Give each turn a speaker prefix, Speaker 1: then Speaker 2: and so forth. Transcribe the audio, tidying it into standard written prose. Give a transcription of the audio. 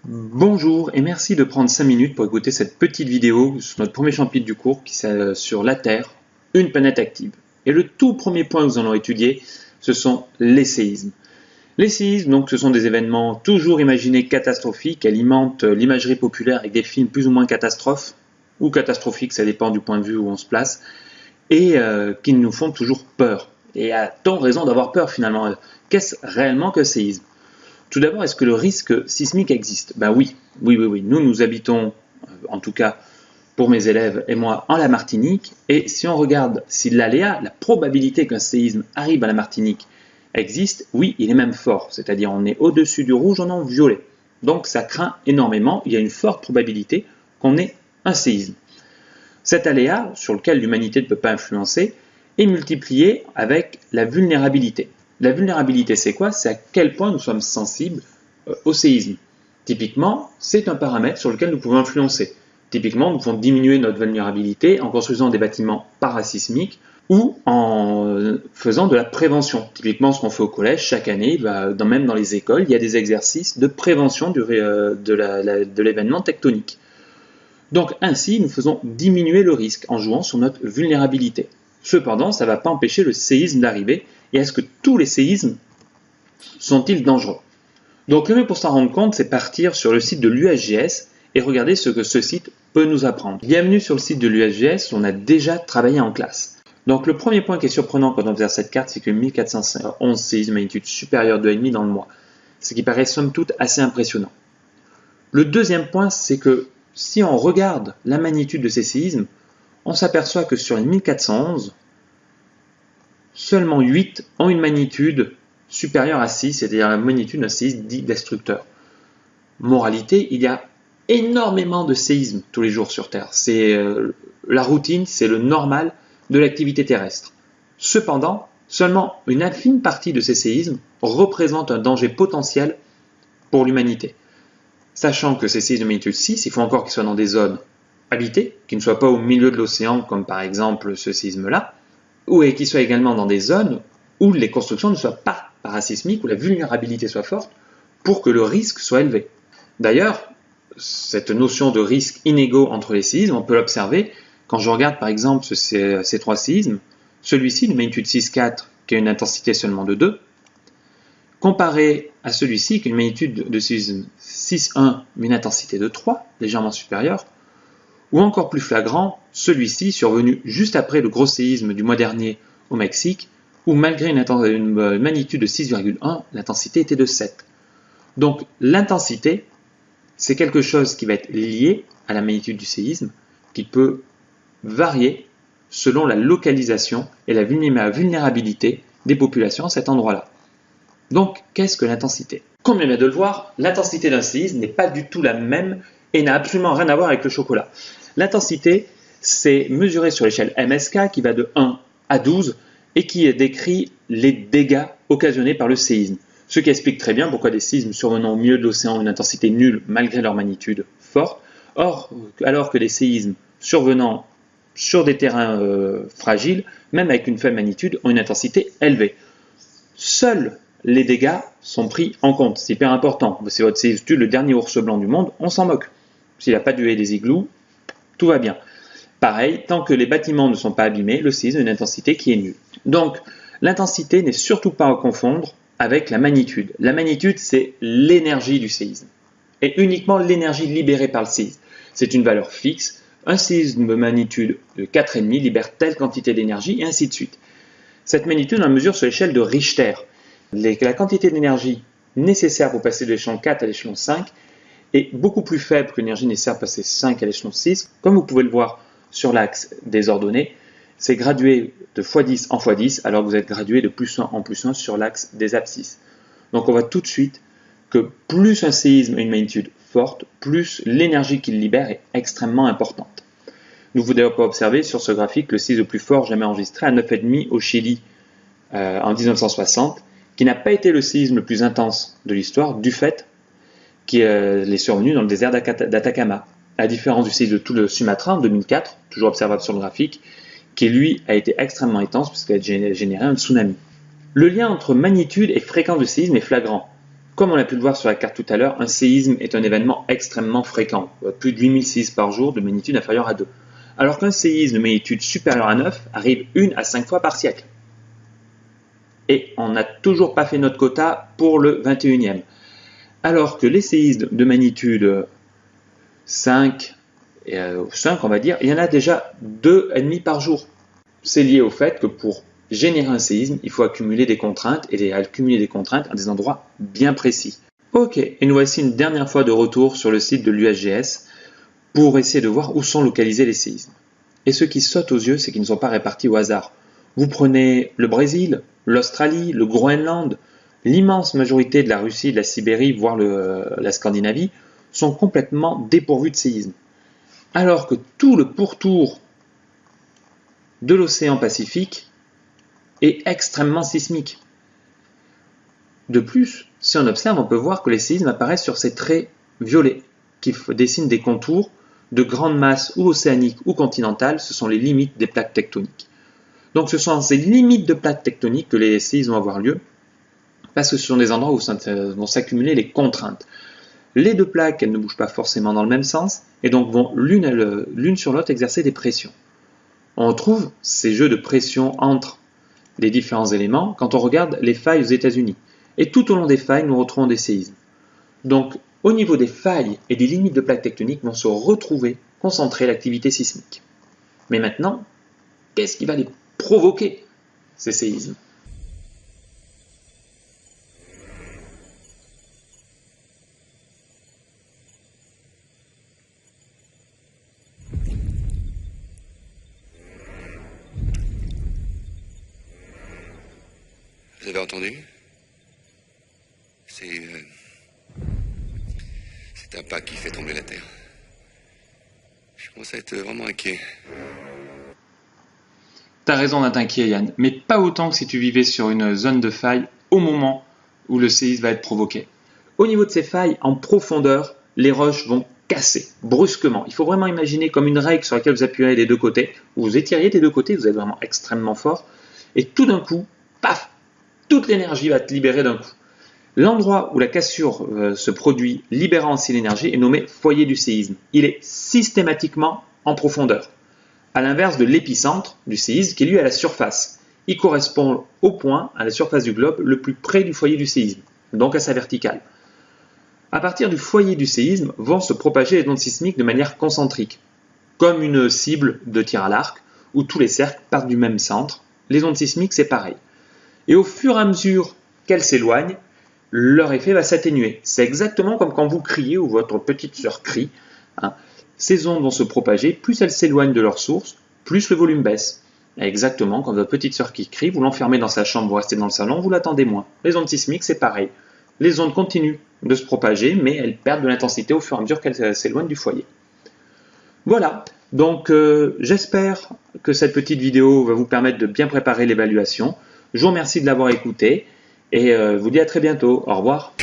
Speaker 1: Bonjour et merci de prendre 5 minutes pour écouter cette petite vidéo sur notre premier chapitre du cours qui est sur la Terre, une planète active. Et le tout premier point que nous allons étudier, ce sont les séismes. Les séismes, donc, ce sont des événements toujours imaginés catastrophiques qui alimentent l'imagerie populaire avec des films plus ou moins catastrophes, ou catastrophiques, ça dépend du point de vue où on se place, et qui nous font toujours peur. Et a-t-on raison d'avoir peur finalement? Qu'est-ce réellement que séisme? Tout d'abord, est-ce que le risque sismique existe? Ben oui, oui. Nous habitons, en tout cas pour mes élèves et moi, en la Martinique. Et si on regarde si l'aléa, la probabilité qu'un séisme arrive à la Martinique existe, oui, il est même fort. C'est-à-dire on est au-dessus du rouge, on est en violet. Donc ça craint énormément. Il y a une forte probabilité qu'on ait un séisme. Cet aléa, sur lequel l'humanité ne peut pas influencer, est multiplié avec la vulnérabilité. La vulnérabilité, c'est quoi? C'est à quel point nous sommes sensibles au séisme. Typiquement, c'est un paramètre sur lequel nous pouvons influencer. Typiquement, nous pouvons diminuer notre vulnérabilité en construisant des bâtiments parasismiques ou en faisant de la prévention. Typiquement, ce qu'on fait au collège chaque année, même dans les écoles, il y a des exercices de prévention de l'événement tectonique. Donc ainsi, nous faisons diminuer le risque en jouant sur notre vulnérabilité. Cependant, ça ne va pas empêcher le séisme d'arriver. Et est-ce que tous les séismes sont-ils dangereux? Donc le mieux pour s'en rendre compte, c'est partir sur le site de l'USGS et regarder ce que ce site peut nous apprendre. Bienvenue sur le site de l'USGS où on a déjà travaillé en classe. Donc le premier point qui est surprenant quand on observe cette carte, c'est que 1411 séismes magnitude supérieure de 2,5 dans le mois. Ce qui paraît somme toute assez impressionnant. Le deuxième point, c'est que si on regarde la magnitude de ces séismes, on s'aperçoit que sur les 1411, seulement 8 ont une magnitude supérieure à 6, c'est-à-dire la magnitude d'un séisme dit destructeur. Moralité, il y a énormément de séismes tous les jours sur Terre. C'est la routine, c'est le normal de l'activité terrestre. Cependant, seulement une infime partie de ces séismes représente un danger potentiel pour l'humanité. Sachant que ces séismes de magnitude 6, il faut encore qu'ils soient dans des zones habitées, qui ne soient pas au milieu de l'océan, comme par exemple ce séisme-là, ou qu'ils soient également dans des zones où les constructions ne soient pas parasismiques, où la vulnérabilité soit forte, pour que le risque soit élevé. D'ailleurs, cette notion de risque inégaux entre les séismes, on peut l'observer quand je regarde par exemple ces trois séismes, celui-ci, de magnitude 6,4, qui a une intensité seulement de 2, comparé à celui-ci, qui a une magnitude de séisme 6,1, mais une intensité de 3, légèrement supérieure, ou encore plus flagrant, celui-ci survenu juste après le gros séisme du mois dernier au Mexique, où malgré une magnitude de 6,1, l'intensité était de 7. Donc l'intensité, c'est quelque chose qui va être lié à la magnitude du séisme, qui peut varier selon la localisation et la vulnérabilité des populations à cet endroit-là. Donc, qu'est-ce que l'intensité? Comme on vient de le voir, l'intensité d'un séisme n'est pas du tout la même et n'a absolument rien à voir avec le chocolat. L'intensité, c'est mesuré sur l'échelle MSK qui va de 1 à 12 et qui décrit les dégâts occasionnés par le séisme. Ce qui explique très bien pourquoi des séismes survenant au milieu de l'océan ont une intensité nulle malgré leur magnitude forte, alors que des séismes survenant sur des terrains fragiles, même avec une faible magnitude, ont une intensité élevée. Seuls les dégâts sont pris en compte, c'est hyper important. C'est votre séisme tue le dernier ours blanc du monde, on s'en moque. S'il n'a pas tué des igloos, tout va bien. Pareil, tant que les bâtiments ne sont pas abîmés, le séisme a une intensité qui est nulle. Donc, l'intensité n'est surtout pas à confondre avec la magnitude. La magnitude, c'est l'énergie du séisme, et uniquement l'énergie libérée par le séisme. C'est une valeur fixe. Un séisme de magnitude de 4,5 libère telle quantité d'énergie, et ainsi de suite. Cette magnitude, on la mesure sur l'échelle de Richter. La quantité d'énergie nécessaire pour passer de l'échelon 4 à l'échelon 5 est beaucoup plus faible que l'énergie nécessaire pour passer 5 à l'échelon 6. Comme vous pouvez le voir sur l'axe des ordonnées, c'est gradué de x10 en x10, alors que vous êtes gradué de plus 1 en plus 1 sur l'axe des abscisses. Donc on voit tout de suite que plus un séisme a une magnitude forte, plus l'énergie qu'il libère est extrêmement importante. Nous vous devons observer sur ce graphique le séisme le plus fort jamais enregistré à 9,5 au Chili en 1960, qui n'a pas été le séisme le plus intense de l'histoire du fait qu'il est survenu dans le désert d'Atacama, à la différence du séisme de tout le Sumatra en 2004, toujours observable sur le graphique, qui lui a été extrêmement intense puisqu'il a généré un tsunami. Le lien entre magnitude et fréquence de séisme est flagrant. Comme on a pu le voir sur la carte tout à l'heure, un séisme est un événement extrêmement fréquent, plus de 8000 séismes par jour de magnitude inférieure à 2. Alors qu'un séisme de magnitude supérieure à 9 arrive 1 à 5 fois par siècle. Et on n'a toujours pas fait notre quota pour le 21e. Alors que les séismes de magnitude 5, on va dire, il y en a déjà 2,5 par jour. C'est lié au fait que pour générer un séisme, il faut accumuler des contraintes et accumuler des contraintes à des endroits bien précis. Ok, et nous voici une dernière fois de retour sur le site de l'USGS pour essayer de voir où sont localisés les séismes. Et ce qui saute aux yeux, c'est qu'ils ne sont pas répartis au hasard. Vous prenez le Brésil, l'Australie, le Groenland, l'immense majorité de la Russie, de la Sibérie, voire la Scandinavie, sont complètement dépourvus de séismes. Alors que tout le pourtour de l'océan Pacifique est extrêmement sismique. De plus, si on observe, on peut voir que les séismes apparaissent sur ces traits violets, qui dessinent des contours de grandes masses ou océaniques ou continentales. Ce sont les limites des plaques tectoniques. Donc ce sont ces limites de plaques tectoniques que les séismes vont avoir lieu, parce que ce sont des endroits où vont s'accumuler les contraintes. Les deux plaques, elles ne bougent pas forcément dans le même sens, et donc vont l'une sur l'autre exercer des pressions. On trouve ces jeux de pression entre les différents éléments quand on regarde les failles aux États-Unis. Et tout au long des failles, nous retrouvons des séismes. Donc, au niveau des failles et des limites de plaques tectoniques vont se retrouver, concentrer l'activité sismique. Mais maintenant, qu'est-ce qui va les provoquer, ces séismes ?
Speaker 2: Vous avez entendu? C'est un pas qui fait trembler la terre. Je commence à être vraiment inquiet.
Speaker 1: T'as raison d'être inquiet, Yann, mais pas autant que si tu vivais sur une zone de faille au moment où le séisme va être provoqué. Au niveau de ces failles, en profondeur, les roches vont casser brusquement. Il faut vraiment imaginer comme une règle sur laquelle vous appuyez des deux côtés, où vous étiriez des deux côtés, vous êtes vraiment extrêmement fort, et tout d'un coup, paf, toute l'énergie va être libérée d'un coup. L'endroit où la cassure se produit, libérant ainsi l'énergie, est nommé foyer du séisme. Il est systématiquement en profondeur, à l'inverse de l'épicentre du séisme qui est lui à la surface. Il correspond au point, à la surface du globe, le plus près du foyer du séisme, donc à sa verticale. À partir du foyer du séisme vont se propager les ondes sismiques de manière concentrique, comme une cible de tir à l'arc, où tous les cercles partent du même centre. Les ondes sismiques, c'est pareil. Et au fur et à mesure qu'elles s'éloignent, leur effet va s'atténuer. C'est exactement comme quand vous criez ou votre petite sœur crie. Ces ondes vont se propager, plus elles s'éloignent de leur source, plus le volume baisse. Et exactement comme votre petite sœur qui crie, vous l'enfermez dans sa chambre, vous restez dans le salon, vous l'attendez moins. Les ondes sismiques, c'est pareil. Les ondes continuent de se propager, mais elles perdent de l'intensité au fur et à mesure qu'elles s'éloignent du foyer. Voilà, donc j'espère que cette petite vidéo va vous permettre de bien préparer l'évaluation. Je vous remercie de l'avoir écouté et vous dis à très bientôt. Au revoir.